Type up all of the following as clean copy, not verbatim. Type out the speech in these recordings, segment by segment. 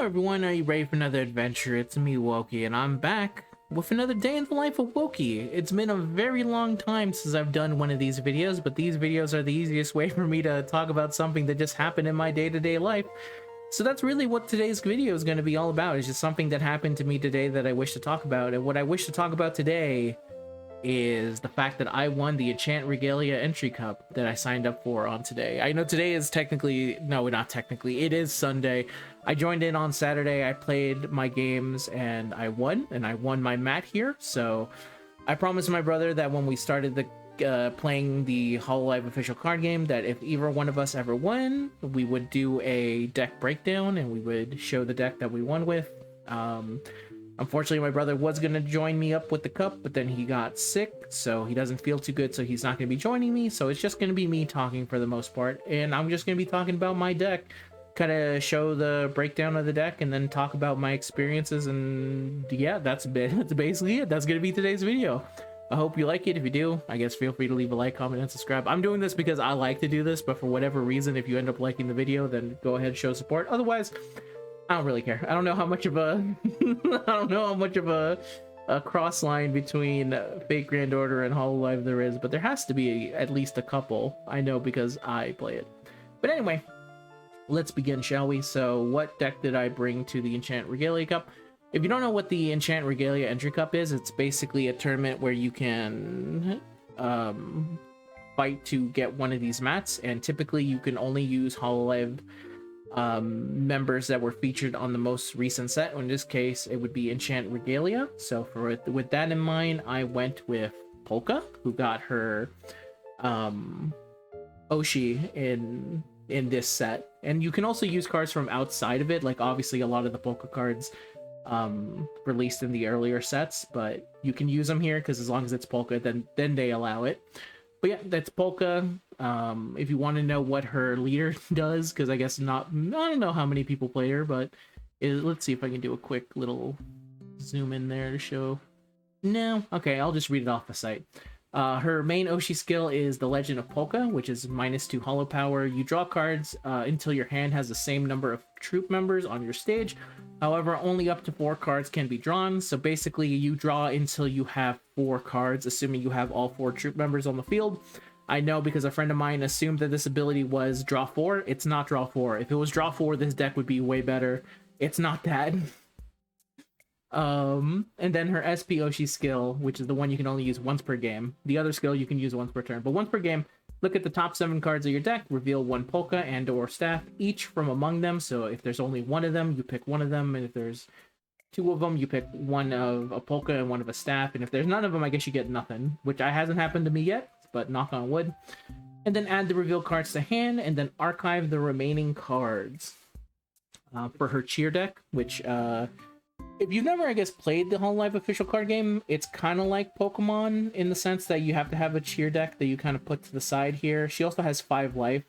everyone, are you ready for another adventure? It's me, Wokey, and I'm back with another day in the life of Wokey. It's been a very long time since I've done one of these videos, but these videos are the easiest way for me to talk about something that just happened in my day-to-day life. So that's really what today's video is going to be all about. It's just something that happened to me today that I wish to talk about, and what I wish to talk about today is the fact that I won the Enchant Regalia entry cup that I signed up for on today. I know today is technically, no, not technically, it is Sunday. I joined in on Saturday, I played my games, and I won my mat here. So I promised my brother that when we started the playing the Hololive official card game, that if either one of us ever won, we would do a deck breakdown and we would show the deck that we won with. Unfortunately, my brother was going to join me up with the cup, but then he got sick, so he doesn't feel too good, so he's not going to be joining me. So it's just going to be me talking for the most part, and I'm just going to be talking about my deck, kind of show the breakdown of the deck, and then talk about my experiences, and yeah, that's basically it. That's going to be today's video. I hope you like it. If you do, I guess feel free to leave a like, comment, and subscribe. I'm doing this because I like to do this, but for whatever reason, if you end up liking the video, then go ahead and show support. Otherwise, I don't really care. I don't know how much of a a cross line between Fate Grand Order and Hololive there is, but there has to be at least a couple. I know because I play it. But anyway, let's begin, shall we? So what deck did I bring to the Enchant Regalia Cup? If you don't know what the Enchant Regalia Entry Cup is, it's basically a tournament where you can fight to get one of these mats, and typically you can only use Hololive members that were featured on the most recent set. In this case, it would be Enchant Regalia. So with that in mind, I went with Polka, who got her Oshi in this set. And you can also use cards from outside of it, like obviously a lot of the Polka cards released in the earlier sets, but you can use them here because as long as it's Polka, then they allow it. But yeah, that's Polka. If you want to know what her leader does, because I guess I don't know how many people play her, but let's see if I can do a quick little zoom in there to show. No, okay, I'll just read it off the site. Her main Oshi skill is the Legend of Polka, which is -2 holo power. You draw cards until your hand has the same number of troop members on your stage. However, only up to 4 cards can be drawn. So basically, you draw until you have 4 cards, assuming you have all 4 troop members on the field. I know because a friend of mine assumed that this ability was draw 4. It's not draw 4. If it was draw 4, this deck would be way better. It's not that. And then her SP Oshi skill, which is the one you can only use once per game. The other skill you can use once per turn, but once per game. Look at the top 7 cards of your deck, reveal 1 Polka and or staff, each from among them. So if there's only one of them, you pick one of them, and if there's 2 of them, you pick one of a Polka and one of a staff, and if there's none of them, I guess you get nothing, which hasn't happened to me yet, but knock on wood. And then add the reveal cards to hand, and then archive the remaining cards for her cheer deck, which if you've never, I guess, played the Hololive official card game, it's kind of like Pokemon in the sense that you have to have a cheer deck that you kind of put to the side here. She also has 5 life.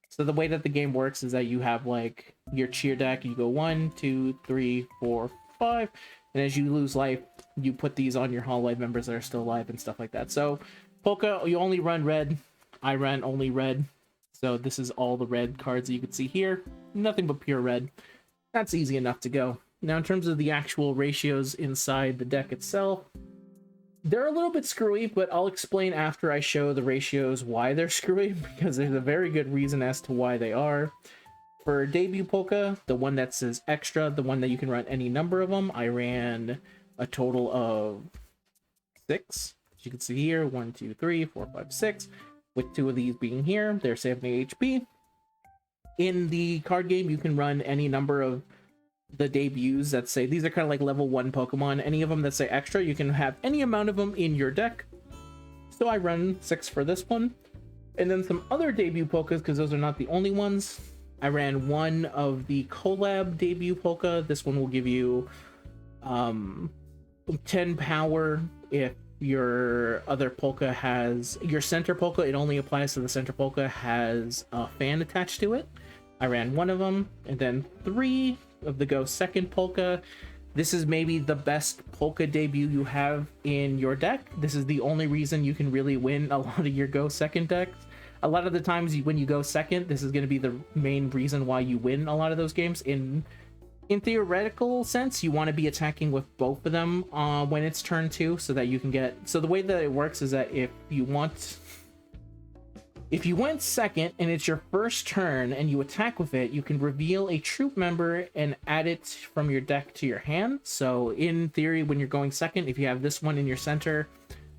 So the way that the game works is that you have like your cheer deck, you go 1, 2, 3, 4, 5, and as you lose life, you put these on your Hololive members that are still alive and stuff like that. So Polka, you only run red. I ran only red. So this is all the red cards that you can see here. Nothing but pure red. That's easy enough to go. Now, in terms of the actual ratios inside the deck itself, they're a little bit screwy, but I'll explain after I show the ratios why they're screwy, because there's a very good reason as to why they are. For debut Polka, the one that says extra, the one that you can run any number of them, I ran a total of 6. As you can see here, 1, 2, 3, 4, 5, 6, with 2 of these being here. They're 70 HP. In the card game, you can run any number of the debuts that say, these are kind of like level 1 Pokemon, any of them that say extra, you can have any amount of them in your deck. So I run 6 for this one. And then some other debut Polkas, because those are not the only ones. I ran 1 of the collab debut Polka. This one will give you 10 power if your other Polka has, your center Polka, it only applies to the center Polka, has a fan attached to it. I ran 1 of them, and then 3 of the Go Second Polka. This is maybe the best Polka debut you have in your deck. This is the only reason you can really win a lot of your Go Second decks. A lot of the times when you go second, this is going to be the main reason why you win a lot of those games. In In theoretical sense, you want to be attacking with both of them when it's turn 2, so that you can get... So the way that it works is that if you went second and it's your first turn and you attack with it, you can reveal a troop member and add it from your deck to your hand. So in theory, when you're going second, if you have this one in your center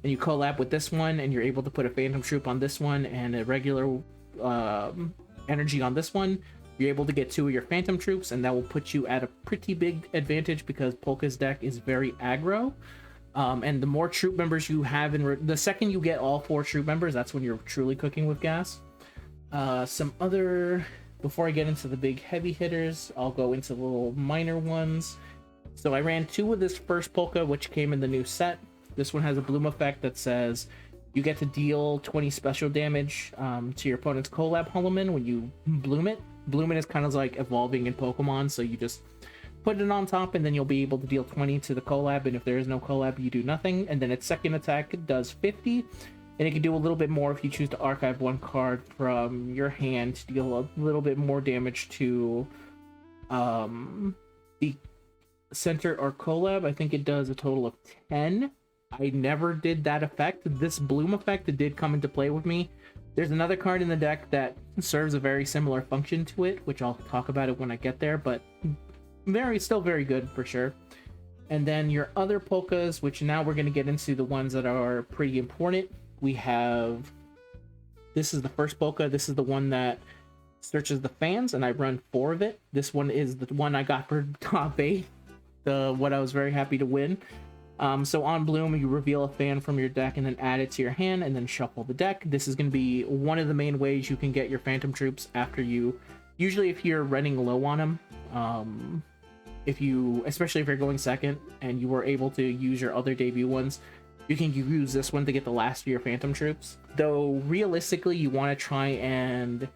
and you collab with this one and you're able to put a phantom troop on this one and a regular energy on this one, you're able to get 2 of your phantom troops, and that will put you at a pretty big advantage because Polka's deck is very aggro. And the more troop members you have the second you get all 4 troop members, that's when you're truly cooking with gas. Some other... Before I get into the big heavy hitters, I'll go into the little minor ones. So I ran 2 of this first Polka, which came in the new set. This one has a bloom effect that says you get to deal 20 special damage to your opponent's collab Holoman when you bloom it. Bloom it is kind of like evolving in Pokemon, so you just put it on top and then you'll be able to deal 20 to the collab, and if there is no collab, you do nothing. And then its second attack does 50, and it can do a little bit more if you choose to archive 1 card from your hand to deal a little bit more damage to the center or collab. I think it does a total of 10. I never did that effect. This bloom effect did come into play with me. There's another card in the deck that serves a very similar function to it, which I'll talk about it when I get there, but still very good for sure. And then your other polkas, which now we're going to get into the ones that are pretty important. We have... This is the first polka. This is the one that searches the fans, and I run 4 of it. This one is the one I got for top 8, what I was very happy to win. So on bloom, you reveal a fan from your deck and then add it to your hand and then shuffle the deck. This is going to be one of the main ways you can get your phantom troops after you... Usually if you're running low on them, especially if you're going second and you were able to use your other debut ones, you can use this one to get the last of your phantom troops. Though realistically, you want to try and...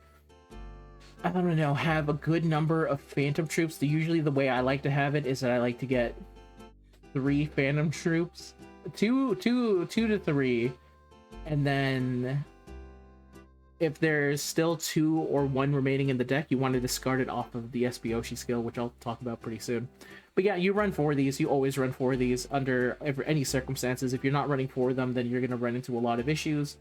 I don't know, have a good number of phantom troops. Usually the way I like to have it is that I like to get 3 phantom troops, two to 3, and then if there's still 2 or 1 remaining in the deck, you want to discard it off of the Oshi skill, which I'll talk about pretty soon. But yeah, you run 4 of these. You always run 4 of these under any circumstances. If you're not running 4 of them, then you're going to run into a lot of issues.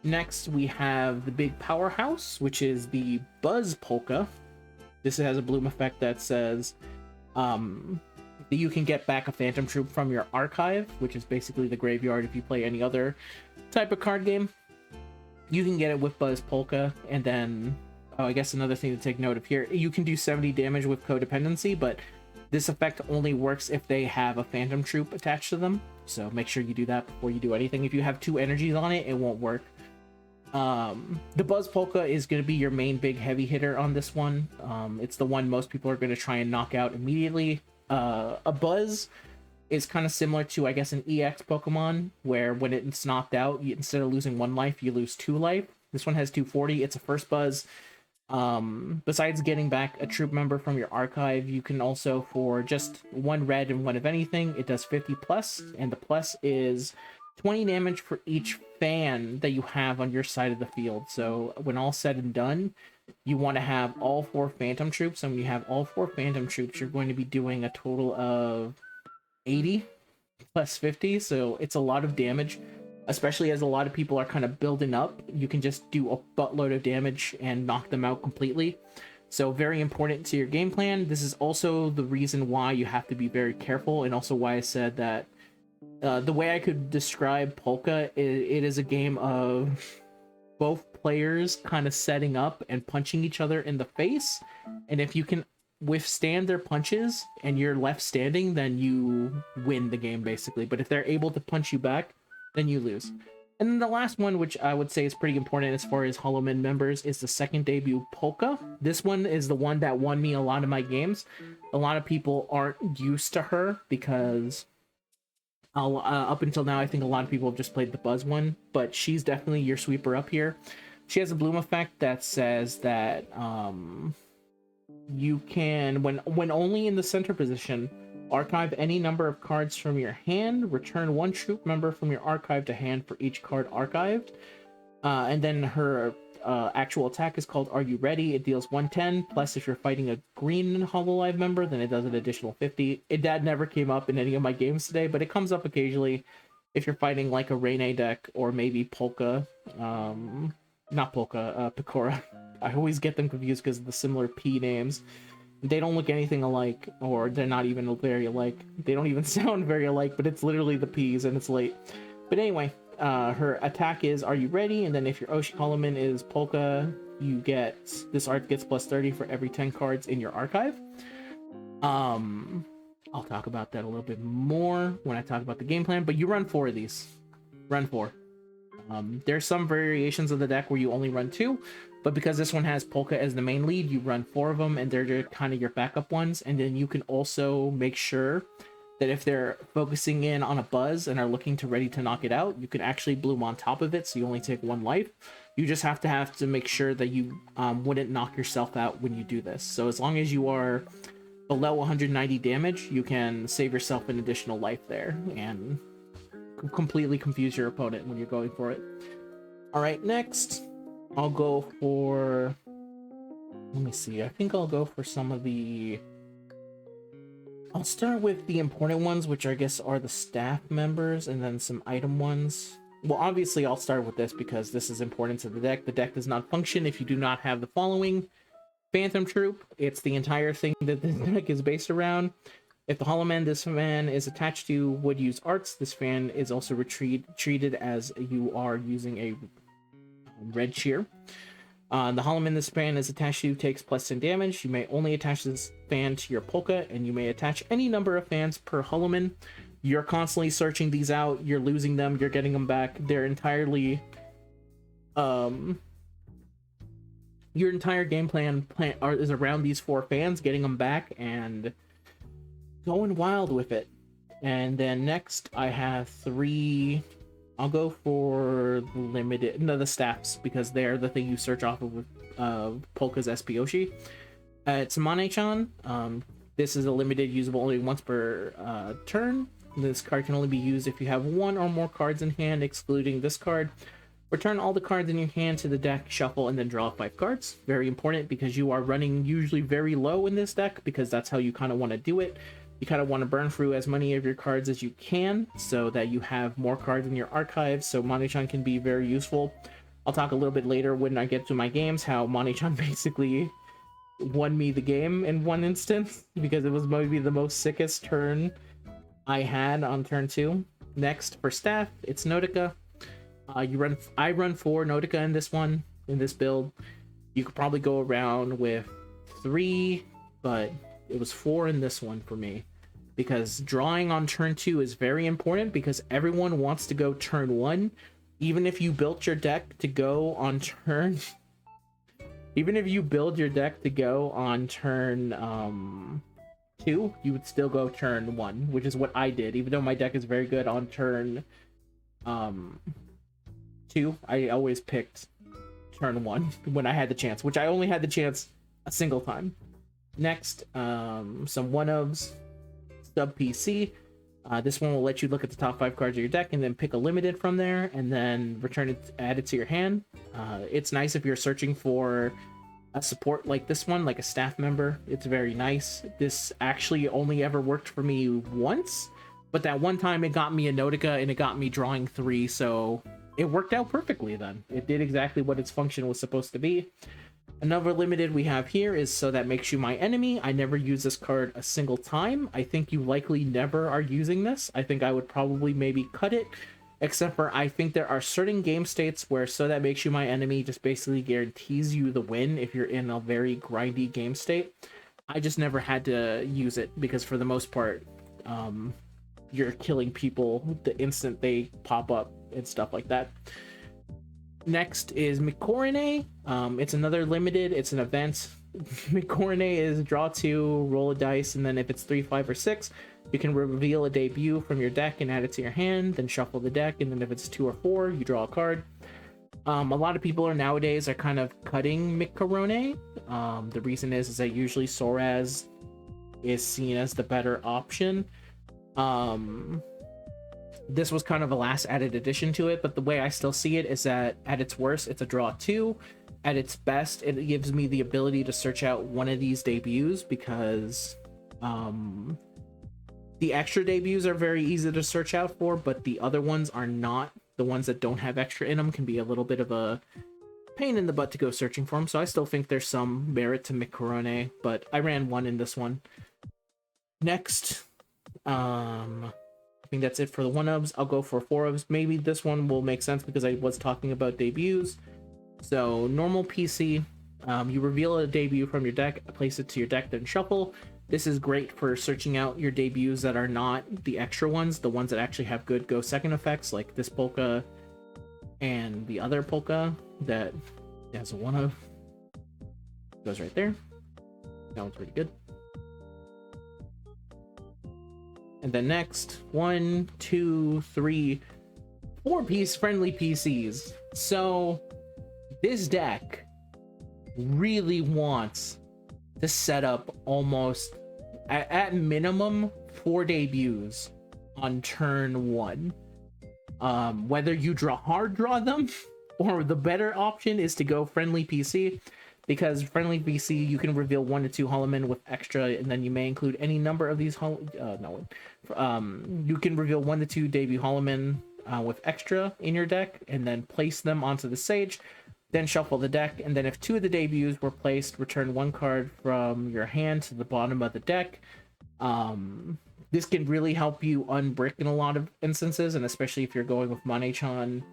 Next, we have the big powerhouse, which is the Buzz Polka. This has a bloom effect that says you can get back a phantom troop from your archive, which is basically the graveyard if you play any other type of card game. You can get it with Buzz Polka, and then I guess another thing to take note of here, you can do 70 damage with codependency, but this effect only works if they have a phantom troop attached to them, so make sure you do that before you do anything. If you have 2 energies on it, it won't work. The Buzz Polka is going to be your main big heavy hitter on this one. It's the one most people are going to try and knock out immediately. A Buzz is kind of similar to, I guess, an EX Pokemon, where when it's knocked out, instead of losing 1 life, you lose 2 life. This one has 240. It's a first Buzz. Besides getting back a troop member from your archive, you can also, for just 1 red and 1 of anything, it does 50 plus, and the plus is 20 damage for each fan that you have on your side of the field. So when all said and done, you want to have all 4 phantom troops, and when you have all 4 phantom troops, you're going to be doing a total of 80 plus 50, so it's a lot of damage, especially as a lot of people are kind of building up. You can just do a buttload of damage and knock them out completely. So very important to your game plan. This is also the reason why you have to be very careful, and also why I said that the way I could describe Polka, it is a game of both players kind of setting up and punching each other in the face, and if you can withstand their punches and you're left standing, then you win the game basically. But if they're able to punch you back, then you lose. And then the last one, which I would say is pretty important as far as Holoman members, is the second debut Polka. This one is the one that won me a lot of my games. A lot of people aren't used to her because up until now I think a lot of people have just played the Buzz one, but she's definitely your sweeper up here. She has a bloom effect that says that you can, when only in the center position, archive any number of cards from your hand, return 1 troop member from your archive to hand for each card archived, and then her actual attack is called Are You Ready? It deals 110, plus if you're fighting a green Hololive member, then it does an additional 50. That never came up in any of my games today, but it comes up occasionally if you're fighting like a Rene deck or maybe Polka. Not Polka, Picora. I always get them confused because of the similar P names. They don't look anything alike, or they're not even very alike. They don't even sound very alike, but it's literally the P's and it's late. But anyway, her attack is Are You Ready? And then if your Oshi Holoman is Polka, you get this art gets plus 30 for every 10 cards in your archive. I'll talk about that a little bit more when I talk about the game plan, but you run 4 of these. Run 4. There's some variations of the deck where you only run 2, but because this one has Polka as the main lead, you run 4 of them, and they're kind of your backup ones. And then you can also make sure that if they're focusing in on a buzz and are looking to ready to knock it out, you can actually bloom on top of it, so you only take 1 life. You just have to make sure that you wouldn't knock yourself out when you do this. So as long as you are below 190 damage, you can save yourself an additional life there and completely confuse your opponent when you're going for it. All right, next I'll go for, let me see, I think I'll go for some of the, I'll start with the important ones, which I guess are the staff members, and then some item ones. Well, obviously I'll start with this because this is important to the deck. The deck does not function if you do not have the following. Phantom Troop, it's the entire thing that this deck is based around. If the Holoman, this fan is attached to would use arts, this fan is also treated as you are using a red cheer. The Holoman this fan is attached to takes plus 10 damage. You may only attach this fan to your Polka, and you may attach any number of fans per Holoman. You're constantly searching these out, you're losing them, you're getting them back. They're entirely your entire game plan is around these 4 fans, getting them back and going wild with it. And then next I have 3. I'll go for the staffs, because they're the thing you search off of with Polka's SP Oshi. It's Mane-chan. This is a limited, usable only once per turn. This card can only be used if you have 1 or more cards in hand, excluding this card. Return all the cards in your hand to the deck, shuffle, and then draw 5 cards. Very important, because you are running usually very low in this deck, because that's how you kind of want to do it. You kind of want to burn through as many of your cards as you can so that you have more cards in your archive, so Mane-chan can be very useful. I'll talk a little bit later when I get to my games how Mane-chan basically won me the game in one instance, because it was maybe the most sickest turn I had on turn 2. Next, for staff, it's Notica. I run 4 Notica in this one, in this build. You could probably go around with 3, but it was 4 in this one for me, because drawing on turn 2 is very important, because everyone wants to go turn 1. Even if you built your deck to go on turn even if you build your deck to go on turn 2, you would still go turn 1, which is what I did. Even though my deck is very good on turn 2, I always picked turn 1 when I had the chance, which I only had the chance a single time. Next, some 1-ofs, sub PC. This one will let you look at the top 5 cards of your deck and then pick a limited from there, and then return it, add it to your hand. It's nice if you're searching for a support like this one, like a staff member. It's very nice. This actually only ever worked for me once, but that one time it got me a Notica and it got me drawing 3, so it worked out perfectly then. It did exactly what its function was supposed to be. Another limited we have here is So That Makes You My Enemy. I never use this card a single time. I think you likely never are using this. I think I would probably maybe cut it, except for I think there are certain game states where So That Makes You My Enemy just basically guarantees you the win if you're in a very grindy game state. I just never had to use it, because for the most part, you're killing people the instant they pop up and stuff like that. Next is Mikorine. It's another limited. It's an event. Mikorine is draw 2, roll a dice, and then if it's 3, 5, or 6, you can reveal a debut from your deck and add it to your hand, then shuffle the deck, and then if it's 2 or 4, you draw a card. A lot of people nowadays are kind of cutting Mikorine. The reason is that usually Soraz is seen as the better option. This was kind of a last added addition to it, but the way I still see it is that at its worst, it's a draw 2. at its best, it gives me the ability to search out one of these debuts because the extra debuts are very easy to search out for, but the other ones are not. The ones that don't have extra in them can be a little bit of a pain in the butt to go searching for them, so I still think there's some merit to Mikorone, but I ran one in this one. Next, I think that's it for the 1-ofs. I'll go for 4-ofs. Maybe this one will make sense because I was talking about debuts. So, normal PC, you reveal a debut from your deck, place it to your deck, then shuffle. This is great for searching out your debuts that are not the extra ones, the ones that actually have good go second effects, like this Polka and the other Polka that has a 1-of. Goes right there. That one's pretty good. And then next, 1, 2, 3, 4-piece friendly PCs. So this deck really wants to set up almost at minimum 4 debuts on turn 1. Whether you hard draw them, or the better option is to go friendly PC, because friendly PC you can reveal 1 to 2 Holomen with extra, and then you may include any number of these you can reveal 1 to 2 debut Holomen with extra in your deck, and then place them onto the stage, then shuffle the deck, and then if 2 of the debuts were placed, return 1 card from your hand to the bottom of the deck. This can really help you unbrick in a lot of instances, and especially if you're going with Mane-chan,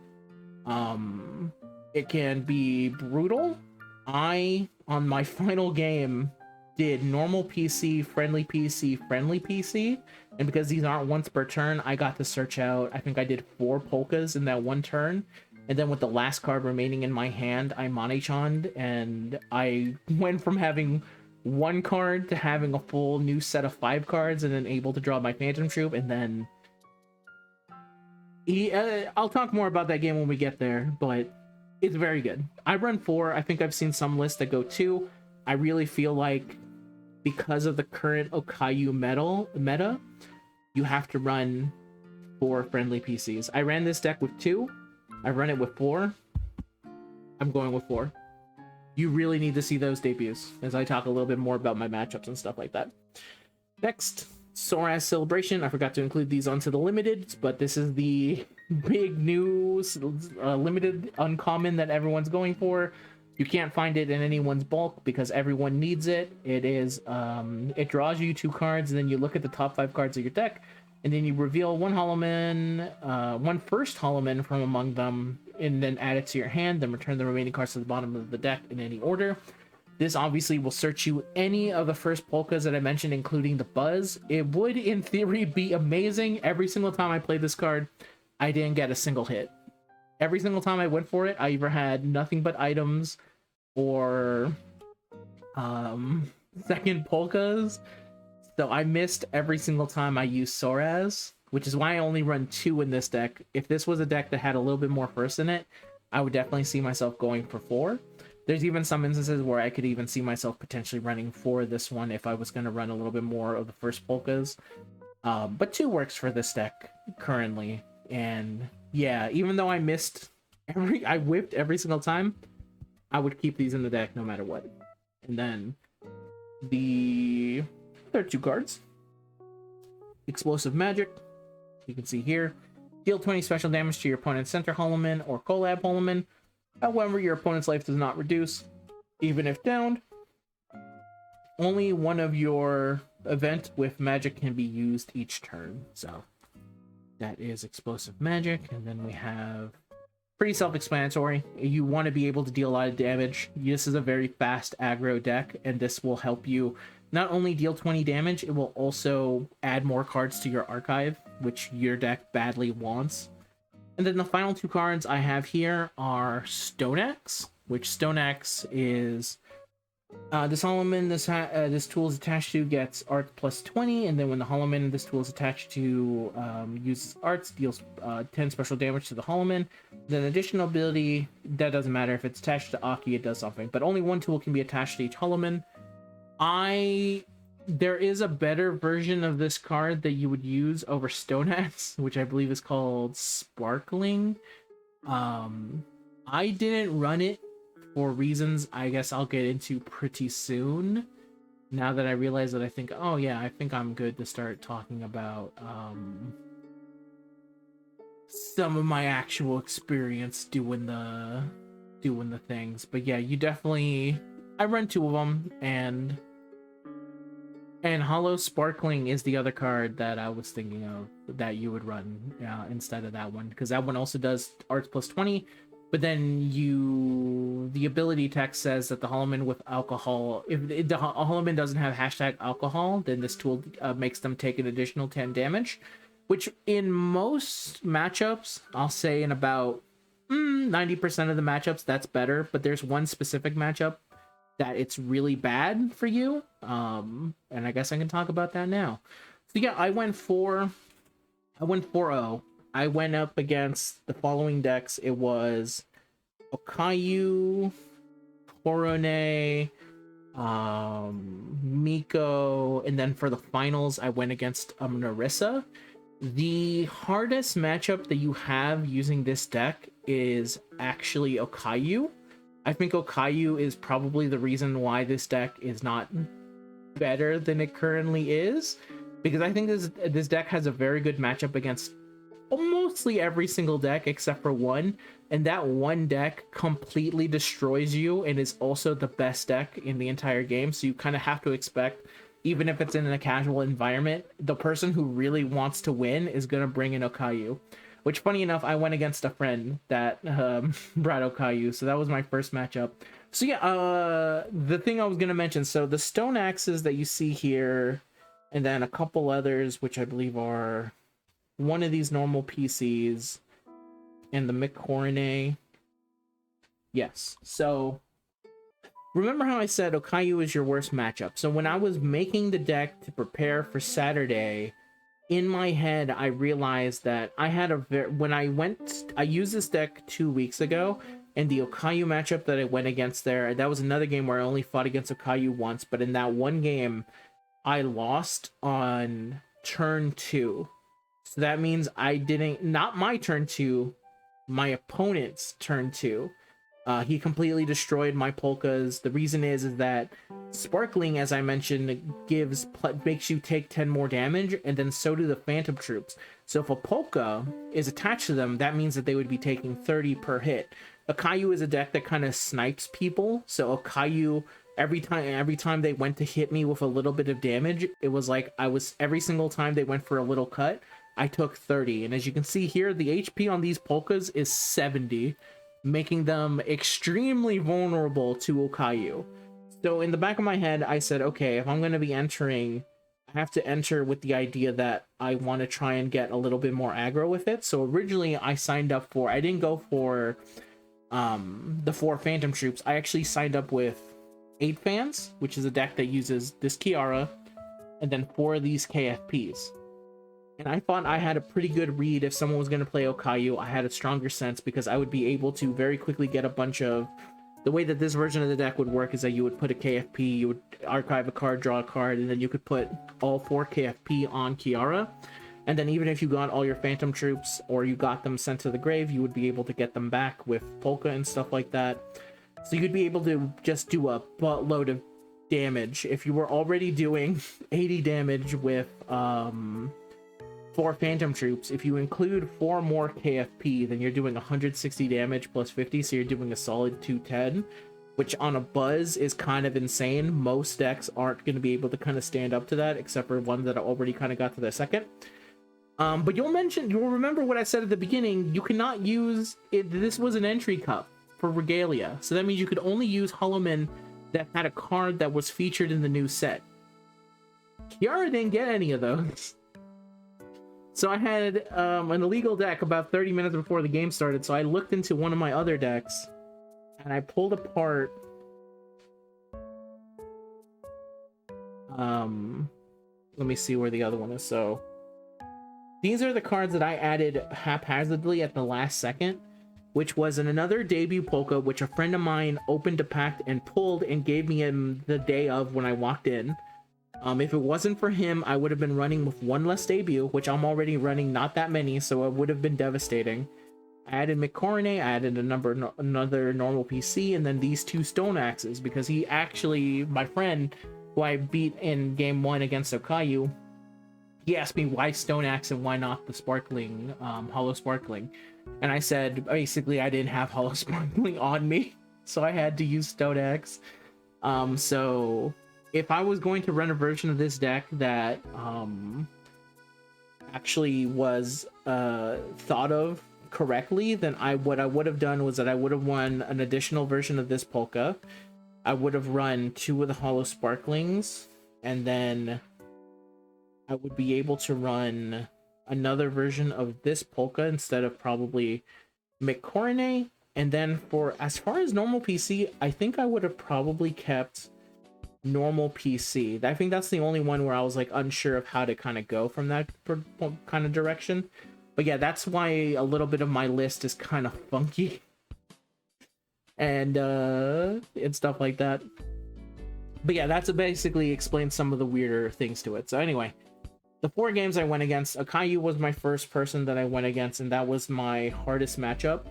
it can be brutal. I, on my final game, did normal PC, friendly PC, friendly PC, and because these aren't once per turn, I got to search out, I think I did 4 polkas in that one turn, and then with the last card remaining in my hand, I Mane-chan'd, and I went from having 1 card to having a full new set of 5 cards, and then able to draw my Phantom Troop, and then I'll talk more about that game when we get there, but it's very good. I run 4. I think I've seen some lists that go 2. I really feel like because of the current Okayu meta, you have to run 4 friendly PCs. I ran this deck with 2. I run it with 4. I'm going with 4. You really need to see those debuts as I talk a little bit more about my matchups and stuff like that. Next, Soraz Celebration. I forgot to include these onto the limited, but this is the big new limited uncommon that everyone's going for. You can't find it in anyone's bulk because everyone needs it. It is it draws you 2 cards, and then you look at the top 5 cards of your deck, and then you reveal 1 Holomen, 1 first Holomen from among them, and then add it to your hand, then return the remaining cards to the bottom of the deck in any order. This obviously will search you any of the first polkas that I mentioned, including the Buzz. It would, in theory, be amazing. Every single time I played this card, I didn't get a single hit. Every single time I went for it, I either had nothing but items or second polkas. So I missed every single time I used Soraz, which is why I only run 2 in this deck. If this was a deck that had a little bit more first in it, I would definitely see myself going for 4. There's even some instances where I could even see myself potentially running 4 this one if I was going to run a little bit more of the first polkas. But 2 works for this deck currently. And yeah, even though I whipped every single time, I would keep these in the deck no matter what. And then there are 2 cards. Explosive Magic. You can see here. Deal 20 special damage to your opponent's center Holomen or collab Holomen. However, your opponent's life does not reduce, even if downed. Only one of your event with magic can be used each turn. So that is Explosive Magic. And then we have pretty self-explanatory. You want to be able to deal a lot of damage. This is a very fast aggro deck, and this will help you not only deal 20 damage, it will also add more cards to your archive, which your deck badly wants. And then the final 2 cards I have here are Stone Axe, which Stone Axe is this Holomen this tool is attached to gets art plus 20, and then when the Holomen this tool is attached to uses arts, deals 10 special damage to the Holomen. Then additional ability, that doesn't matter. If it's attached to Aki, it does something. But only 1 tool can be attached to each Holomen. There is a better version of this card that you would use over Stone Axe, which I believe is called Sparkling. I didn't run it for reasons I guess I'll get into pretty soon. Now that I realize that, I think, oh yeah, I think I'm good to start talking about some of my actual experience doing the things. But yeah, you definitely, I run two of them, and Hollow Sparkling is the other card that I was thinking of that you would run instead of that one, because that one also does arts plus 20. But then the ability text says that the Hollowman with alcohol, if the Hollowman doesn't have hashtag alcohol, then this tool makes them take an additional 10 damage, which in most matchups, I'll say in about 90% of the matchups, that's better. But there's one specific matchup that it's really bad for you. And I guess I can talk about that now. So yeah, I went 4-0. I went up against the following decks. It was Okayu, Korone, Miko, and then for the finals, I went against Narissa. The hardest matchup that you have using this deck is actually Okayu. I think Okayu is probably the reason why this deck is not better than it currently is, because I think this deck has a very good matchup against mostly every single deck except for one, and that one deck completely destroys you and is also the best deck in the entire game. So you kind of have to expect, even if it's in a casual environment, the person who really wants to win is going to bring in Okayu. Which, funny enough, I went against a friend that brought Okayu, so that was my first matchup. So yeah, the thing I was going to mention, so the stone axes that you see here, and then a couple others, which I believe are one of these normal PCs, and the McCorney. Yes, so remember how I said Okayu is your worst matchup? So when I was making the deck to prepare for Saturday, in my head, I realized that I had I used this deck 2 weeks ago, and the Okayu matchup that I went against there, that was another game where I only fought against Okayu once, but in that one game, I lost on turn 2. So that means not my turn 2, my opponent's turn 2. He completely destroyed my polkas. The reason is that Sparkling, as I mentioned, makes you take 10 more damage, and then so do the Phantom Troops. So if a polka is attached to them, that means that they would be taking 30 per hit. Okayu is a deck that kind of snipes people, so Okayu, every time they went to hit me with a little bit of damage, it was like every single time they went for a little cut, I took 30. And as you can see here, the HP on these polkas is 70. Making them extremely vulnerable to Okayu. So in the back of my head, I said, okay, if I'm going to be entering, I have to enter with the idea that I want to try and get a little bit more aggro with it. So originally I didn't go for the 4 Phantom Troops. I actually signed up with 8 Fans, which is a deck that uses this Kiara, and then 4 of these KFPs. And I thought I had a pretty good read. If someone was going to play Okayu, I had a stronger sense, because I would be able to very quickly get a bunch of... The way that this version of the deck would work is that you would put a KFP, you would archive a card, draw a card, and then you could put all 4 KFP on Kiara. And then even if you got all your Phantom Troops, or you got them sent to the grave, you would be able to get them back with Polka and stuff like that. So you'd be able to just do a buttload of damage. If you were already doing 80 damage with... 4 Phantom Troops, if you include 4 more KFP, then you're doing 160 damage plus 50, so you're doing a solid 210, which on a buzz is kind of insane. Most decks aren't going to be able to kind of stand up to that, except for one that already kind of got to their second. But you'll remember what I said at the beginning. You cannot use it. This was an entry cup for Regalia, so that means you could only use Hollowman that had a card that was featured in the new set. Kiara didn't get any of those. So I had an illegal deck about 30 minutes before the game started, so I looked into one of my other decks, and I pulled apart... let me see where the other one is. So these are the cards that I added haphazardly at the last second, which was another debut Polka, which a friend of mine opened a pack and pulled and gave me him the day of when I walked in. If it wasn't for him, I would have been running with one less debut, which I'm already running not that many, so it would have been devastating. I added McCorney, I added another normal PC, and then these two stone axes, because he actually, my friend, who I beat in game 1 against Okayu, he asked me why stone axe and why not the sparkling, hollow sparkling. And I said, basically, I didn't have hollow sparkling on me, so I had to use stone axe. So if I was going to run a version of this deck that, actually was, thought of correctly, then what I would have done was that I would have won an additional version of this Polka. I would have run 2 of the hollow sparklings, and then I would be able to run another version of this Polka instead of probably McCorney. And then for as far as normal PC, I think I would have probably kept normal PC. I think that's the only one where I was like unsure of how to kind of go from that kind of direction. But yeah, that's why a little bit of my list is kind of funky and stuff like that. But yeah, that's basically explains some of the weirder things to it. So anyway, the 4 games I went against, Akayu was my first person that I went against, and that was my hardest matchup.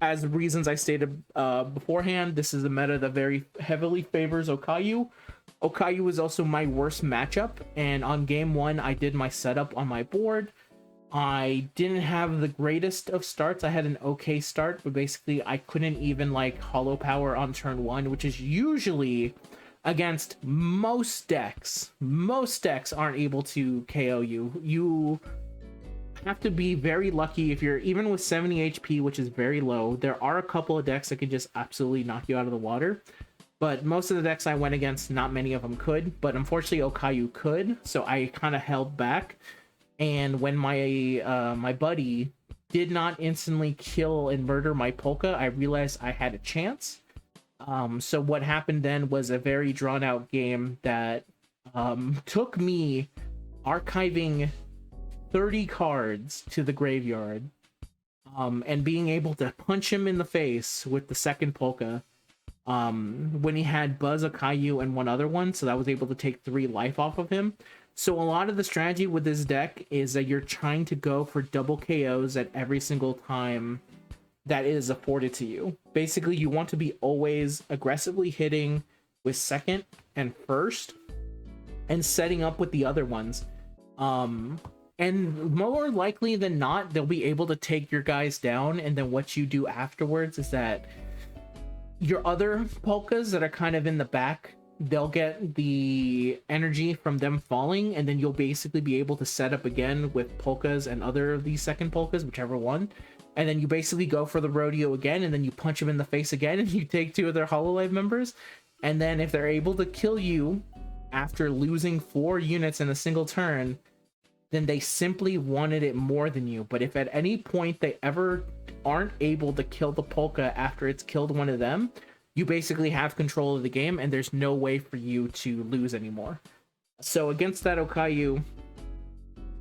As reasons I stated beforehand, this is a meta that very heavily favors Okayu. Okayu is also my worst matchup, and on game 1 I did my setup on my board. I didn't have the greatest of starts. I had an okay start, but basically I couldn't even like hollow power on turn 1, which is usually against most decks. Most decks aren't able to KO you. You have to be very lucky if you're even with 70 HP, which is very low. There are a couple of decks that can just absolutely knock you out of the water, but most of the decks I went against, not many of them could. But unfortunately Okayu could, so I kind of held back. And when my my buddy did not instantly kill and murder my Polka, I realized I had a chance. So what happened then was a very drawn out game that took me archiving 30 cards to the graveyard, and being able to punch him in the face with the second Polka, when he had Buzz, Akayu, and one other one, so that was able to take 3 life off of him. So a lot of the strategy with this deck is that you're trying to go for double KOs at every single time that is afforded to you. Basically, you want to be always aggressively hitting with second and first and setting up with the other ones. And more likely than not, they'll be able to take your guys down, and then what you do afterwards is that your other Polkas that are kind of in the back, they'll get the energy from them falling, and then you'll basically be able to set up again with Polkas and other of these second Polkas, whichever one. And then you basically go for the rodeo again, and then you punch them in the face again, and you take 2 of their Hololive members. And then if they're able to kill you after losing 4 units in a single turn, then they simply wanted it more than you. But if at any point they ever aren't able to kill the Polka after it's killed one of them, you basically have control of the game, and there's no way for you to lose anymore. So against that Okayu,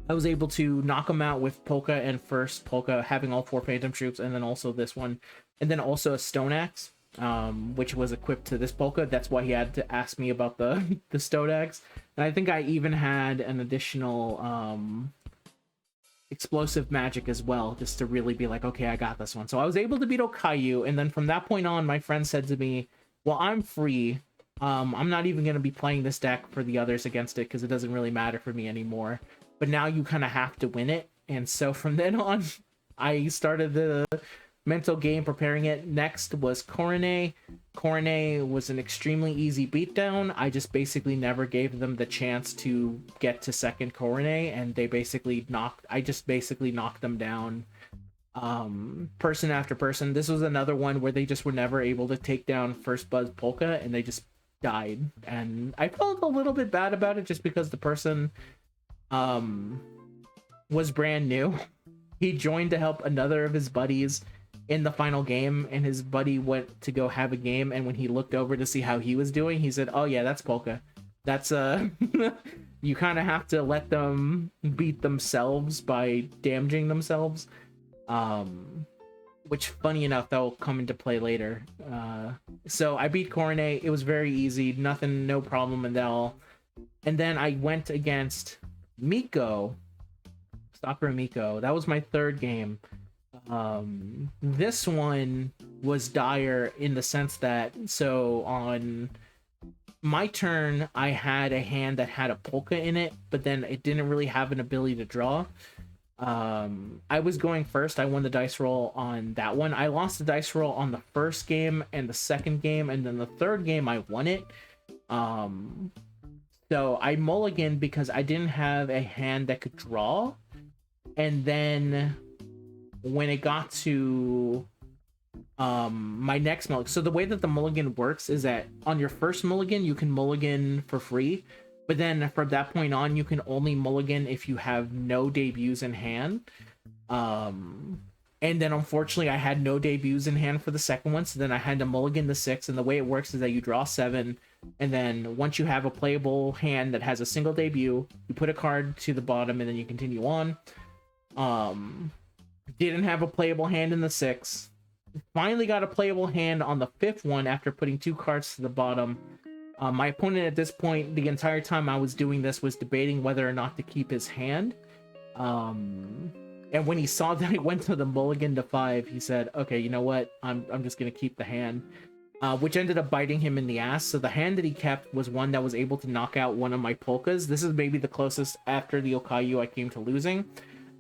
I was able to knock him out with Polka and first Polka, having all 4 Phantom Troops, and then also this one, and then also a Stone Axe, which was equipped to this Polka. That's why he had to ask me about the Stone Axe. And I think I even had an additional explosive magic as well, just to really be like, okay, I got this one. So I was able to beat Okayu, and then from that point on, my friend said to me, well, I'm free. I'm not even going to be playing this deck for the others against it, because it doesn't really matter for me anymore. But now you kind of have to win it. And so from then on, I started the mental game preparing it. Next was Coronet. Coronet was an extremely easy beatdown. I just basically never gave them the chance to get to second Coronet, and they basically I just basically knocked them down, person after person. This was another one where they just were never able to take down first Buzz Polka, and they just died. And I felt a little bit bad about it, just because the person was brand new. He joined to help another of his buddies in the final game, and his buddy went to go have a game, and when he looked over to see how he was doing, he said, oh yeah, that's Polka. That's you kind of have to let them beat themselves by damaging themselves, which, funny enough, that'll come into play later. So I beat Coronet. It was very easy, no problem at all. And then I went against Miko, Stalker Miko. That was my 3rd game. This one was dire in the sense that, so on my turn, I had a hand that had a polka in it, but then it didn't really have an ability to draw. I was going first. I won the dice roll on that one. I lost the dice roll on the first game and the second game, and then the third game I won it. So I mulliganed because I didn't have a hand that could draw. And then when it got to my next mulligan, so the way that the mulligan works is that on your first mulligan you can mulligan for free, but then from that point on you can only mulligan if you have no debuts in hand. And then unfortunately I had no debuts in hand for the second one, so then I had to mulligan the 6. And the way it works is that you draw 7, and then once you have a playable hand that has a single debut, you put a card to the bottom and then you continue on. Didn't have a playable hand in the 6. Finally got a playable hand on the 5th one after putting 2 cards to the bottom. My opponent at this point, the entire time I was doing this, was debating whether or not to keep his hand. And when he saw that I went to the mulligan to 5, he said, okay, you know what? I'm just going to keep the hand. Which ended up biting him in the ass. So the hand that he kept was one that was able to knock out one of my polkas. This is maybe the closest after the Okayu I came to losing.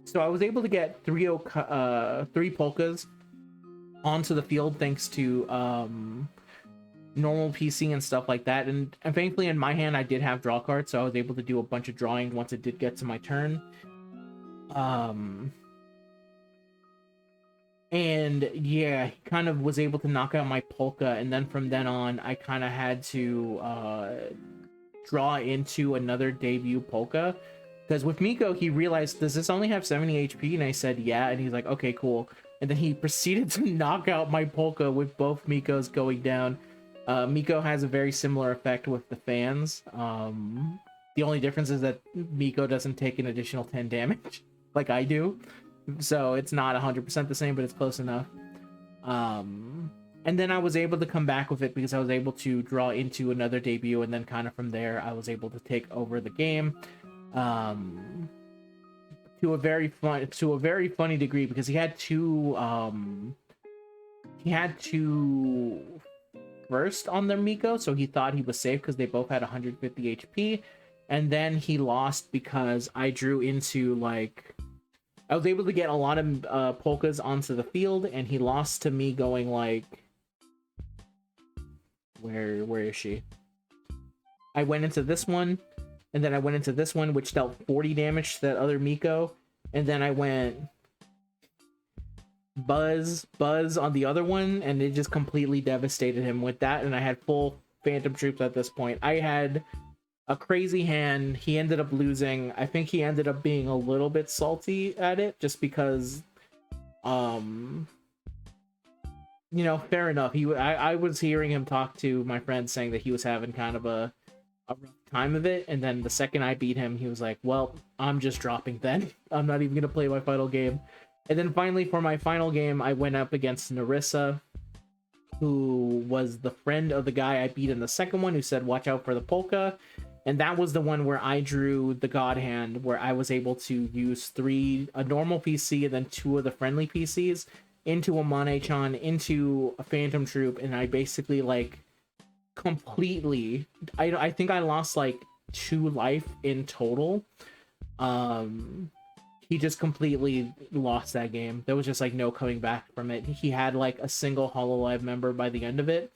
So I was able to get 3 polkas onto the field thanks to normal PC and stuff like that. And thankfully in my hand I did have draw cards, so I was able to do a bunch of drawing once it did get to my turn. And yeah, he kind of was able to knock out my polka, and then from then on I kind of had to draw into another debut polka, because with Miko he realized, does this only have 70 HP? And I said yeah, and he's like, okay, cool. And then he proceeded to knock out my polka with both Mikos going down. Miko has a very similar effect with the fans. The only difference is that Miko doesn't take an additional 10 damage like I do. So it's not 100% the same, but it's close enough. And then I was able to come back with it because I was able to draw into another debut, and then kind of from there I was able to take over the game. To a very funny degree, because he had two first on their Miko, so he thought he was safe because they both had 150 HP, and then he lost because I drew into, like, I was able to get a lot of polkas onto the field, and he lost to me going like, where is she? I went into this one, and then I went into this one, which dealt 40 damage to that other Miko, and then I went Buzz on the other one, and it just completely devastated him with that, and I had full Phantom Troops at this point. I had a crazy hand. He ended up losing. I think he ended up being a little bit salty at it, just because, you know, fair enough. I was hearing him talk to my friend saying that he was having kind of a rough time of it, and then the second I beat him, he was like, well, I'm just dropping then. I'm not even gonna play my final game. And then finally, for my final game, I went up against Narissa, who was the friend of the guy I beat in the second one, who said watch out for the polka. And that was the one where I drew the God Hand, where I was able to use a normal PC and then 2 of the friendly PCs into a Mane-chan, into a Phantom Troop, and I basically, like, completely... I think I lost, like, 2 life in total. He just completely lost that game. There was just, like, no coming back from it. He had, like, a single HoloLive member by the end of it,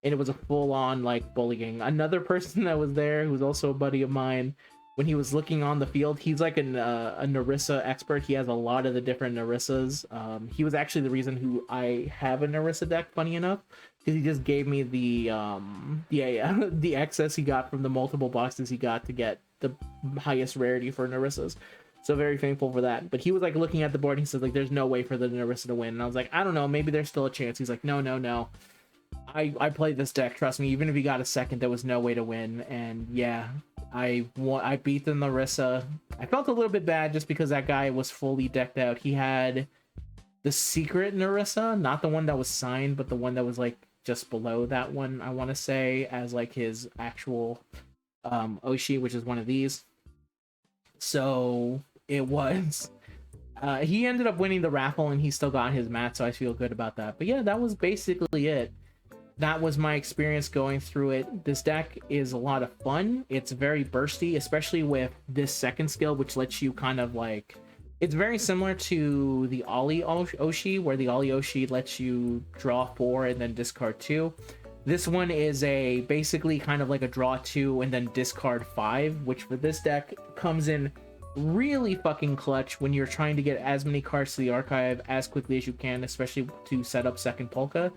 and it was a full-on, like, bullying. Another person that was there, who's also a buddy of mine, when he was looking on the field, he's like a Narissa expert. He has a lot of the different Narissas. He was actually the reason who I have a Narissa deck, funny enough, because he just gave me the excess he got from the multiple boxes he got to get the highest rarity for Narissas. So very thankful for that. But he was like looking at the board, and he said, like, there's no way for the Narissa to win. And I was like, I don't know, maybe there's still a chance. He's like, no. I played this deck, trust me, even if he got a second, there was no way to win. And yeah, I beat the Narissa. I felt a little bit bad just because that guy was fully decked out. He had the secret Narissa, not the one that was signed, but the one that was like just below that one, I want to say, as like his actual Oshi, which is one of these. So it was He ended up winning the raffle and he still got his mat, so I feel good about that. But yeah, that was basically it. That was my experience going through it. This deck is a lot of fun. It's very bursty, especially with this second skill, which lets you kind of like... It's very similar to the Ollie Oshi, where the Ollie Oshi lets you draw 4 and then discard 2. This one is a basically kind of like a draw 2 and then discard 5, which for this deck comes in really fucking clutch when you're trying to get as many cards to the archive as quickly as you can, especially to set up second Polka.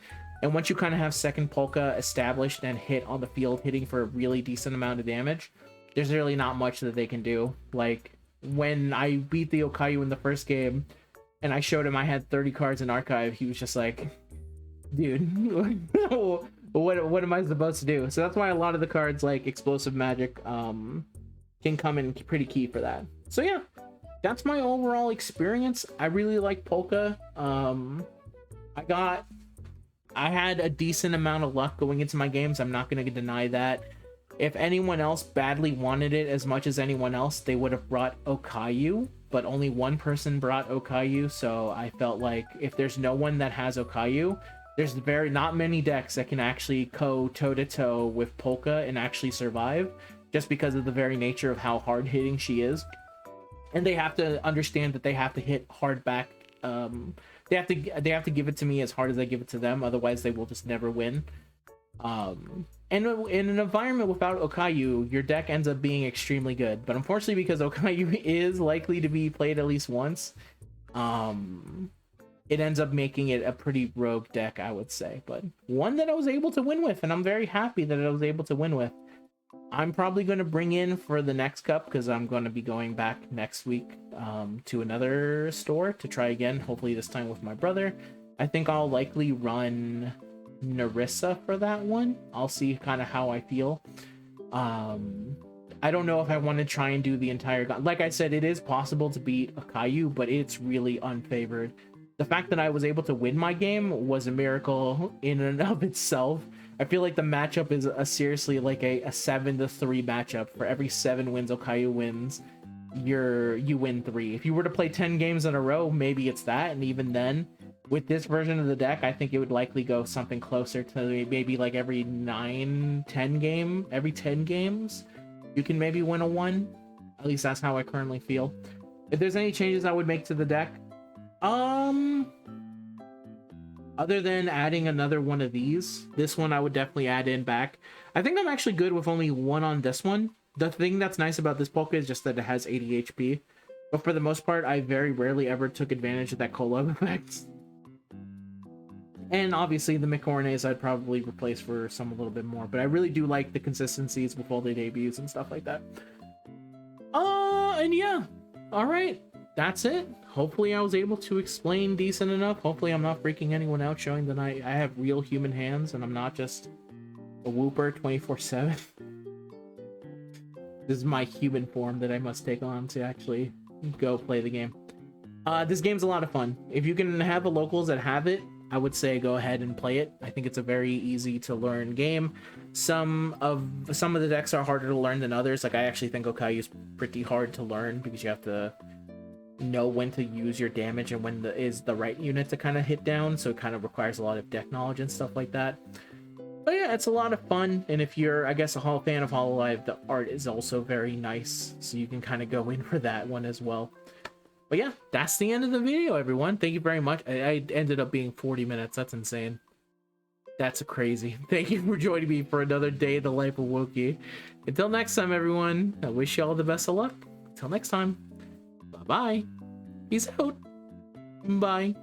And once you kind of have second Polka established and hit on the field, hitting for a really decent amount of damage, there's really not much that they can do. Like, when I beat the Okayu in the first game, and I showed him I had 30 cards in archive, he was just like, dude, what am I supposed to do? So that's why a lot of the cards like Explosive Magic can come in pretty key for that. So yeah, that's my overall experience. I really like Polka. I had a decent amount of luck going into my games. I'm not going to deny that. If anyone else badly wanted it as much as anyone else, they would have brought Okayu, but only one person brought Okayu, so I felt like if there's no one that has Okayu, there's not many decks that can actually go toe-to-toe with Polka and actually survive, just because of the very nature of how hard-hitting she is. And they have to understand that they have to hit hard back. They have to give it to me as hard as I give it to them, otherwise they will just never win. And in an environment without Okayu, your deck ends up being extremely good. But unfortunately, because Okayu is likely to be played at least once, it ends up making it a pretty rogue deck, I would say. But one that I was able to win with, and I'm very happy that I was able to win with. I'm probably going to bring in for the next cup, because I'm going to be going back next week to another store to try again, hopefully this time with my brother. I think I'll likely run Narissa for that one. I'll see kind of how I feel. I don't know if I want to try and do the entire... Like I said, it is possible to beat Akayu, but it's really unfavored. The fact that I was able to win my game was a miracle in and of itself. I feel like the matchup is seriously like a 7-3 matchup. For every 7 wins Okayu wins, you win 3. If you were to play 10 games in a row, maybe it's that, and even then, with this version of the deck, I think it would likely go something closer to maybe like every 9-10 game, every 10 games, you can maybe win a 1. At least that's how I currently feel. If there's any changes I would make to the deck, other than adding another one of these, this one I would definitely add in back. I think I'm actually good with only 1 on this one. The thing that's nice about this Polka is just that it has 80 HP. But for the most part, I very rarely ever took advantage of that Kolob effect. And obviously the Mikornes I'd probably replace for some a little bit more. But I really do like the consistencies with all the debuts and stuff like that. And yeah. Alright. That's it. Hopefully I was able to explain decent enough. Hopefully I'm not freaking anyone out, showing that I have real human hands and I'm not just a whooper 24/7. This is my human form that I must take on to actually go play the game. This game's a lot of fun. If you can have the locals that have it, I would say go ahead and play it. I think it's a very easy to learn game. Some of the decks are harder to learn than others. Like I actually think Okayu is pretty hard to learn because you have to know when to use your damage and when is the right unit to kind of hit down, so it kind of requires a lot of deck knowledge and stuff like that. But yeah, it's a lot of fun, and if you're, I guess, a fan of Hololive, the art is also very nice, so you can kind of go in for that one as well. But yeah, that's the end of the video, everyone. Thank you very much. I ended up being 40 minutes. That's insane. That's crazy. Thank you for joining me for another day in the life of Wokey. Until next time, everyone, I wish you all the best of luck. Until next time. Bye-bye. Peace out. Bye.